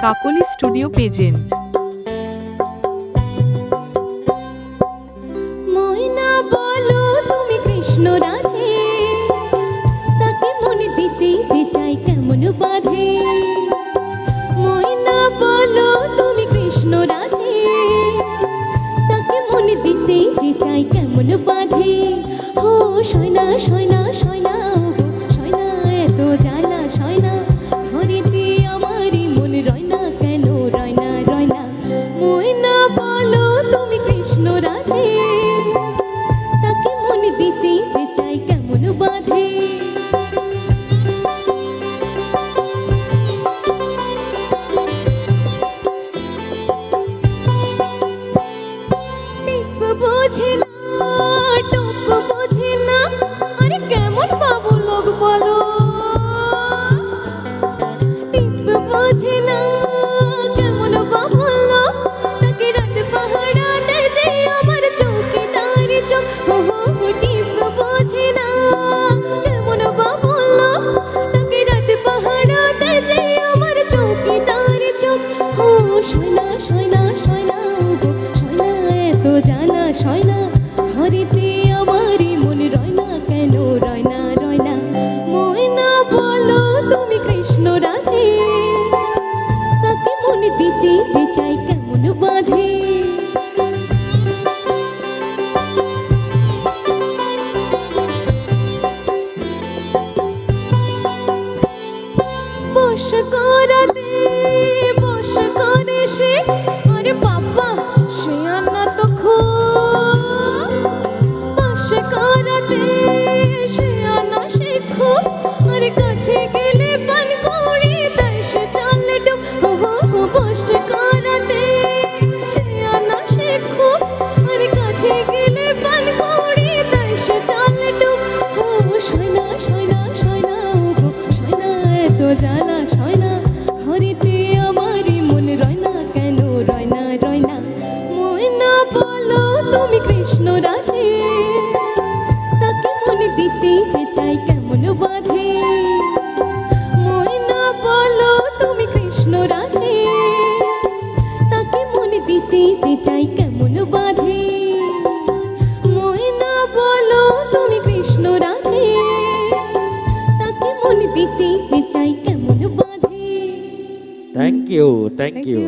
কাকলি studio present. ময়না বলো তুমি কৃষ্ণ রাধে, তাকে মনে দিতে যে চাই কেমন বাধে। ময়না বলো তুমি কৃষ্ণ রাধে, তাকে মনে দিতে যে চাই কেমন বাধে। ও সয়না সয়না সয়না গো সয়না, এত জ্বালা সয়না, ঘরেতে আমারই মন রয় না কেন, রয় না রয় না। ময়না বলো তুমি কৃষ্ণ রাধে, তাকে মনে দিতে যে চাই কেমন বাধে। টিপ বোঝে না টুপ বোঝে না, আরে কেমন বাবু লোক বলো। টিপ বোঝে না কেমন বাবু লোক, তাকে রাত পাহারা দেয় যে আমার চোখে তার চোখ। ও টিপ বোঝে না কেমন বাবু লোক, তাকে রাত পাহারা দেয় যে আমার চোখে তার চোখ। ও সয়না সয়না সয়না গো সয়না, এত জানা সয়না, ঘরেতে আমারই মন রয় না কেন, রয় না রয় না। ময়না বলো তুমি কৃষ্ণ রাধে, তাকে মনে দিতে যে চাই কেমন বাধে। বস করাতে বস করে সে, আরে বাবা সে আনা তো খুব। বস করাতে সে আনা সে খুব, আরে কাছে গেলে পান করি তাই সে চালে ডুব। বস করাতে সে আনা সে খুব, আরে কাছে গেলে পান করি তাই সে চালে ডুব। ও সয়না সয়না সয়না গো সয়না, এত জ্বালা সয়না, ঘরেতে আমারই মন রয় না কেন, রয় না রয় না। ময়না বলো তুমি কৃষ্ণ রাধে, তাকে মনে দিতে যে চাই কেমন বাধে। ময়না বলো তুমি কৃষ্ণ রাধে, তাকে মনে দিতে যে চাই কেমন বাধে। ময়না বলো তুমি কৃষ্ণ রাধে, তাকে মনে দিতে যে চাই কেমন বাধে। Thank you. Thank you.